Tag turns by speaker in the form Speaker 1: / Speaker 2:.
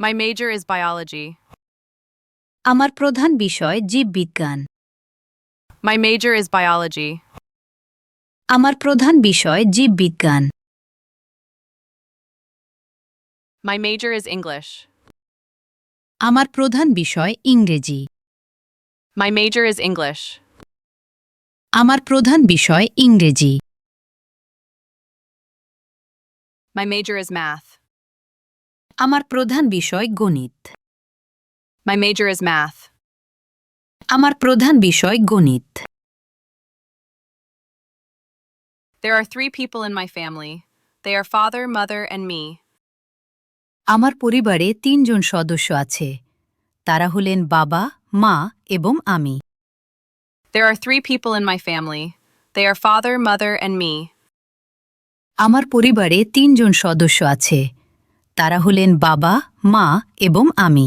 Speaker 1: My major is biology.
Speaker 2: আমার প্রধান বিষয় জীববিজ্ঞান।
Speaker 1: My major is biology.
Speaker 2: আমার প্রধান বিষয় জীববিজ্ঞান।
Speaker 1: My major is English.
Speaker 2: আমার প্রধান বিষয় ইংরেজি।
Speaker 1: My major is English.
Speaker 2: আমার প্রধান বিষয় ইংরেজি।
Speaker 1: My major is math.
Speaker 2: আমার প্রধান বিষয় গণিত।
Speaker 1: My major is math.
Speaker 2: আমার প্রধান বিষয় গণিত।
Speaker 1: There are 3 people in my family. They are father, mother, and me.
Speaker 2: আমার পরিবারে ৩ জন সদস্য আছে। তারা হলেন বাবা, মা এবং আমি।
Speaker 1: There are 3 people in my family. They are father, mother, and me.
Speaker 2: আমার পরিবারে ৩ জন সদস্য আছে। তারা হলেন বাবা, মা এবং আমি।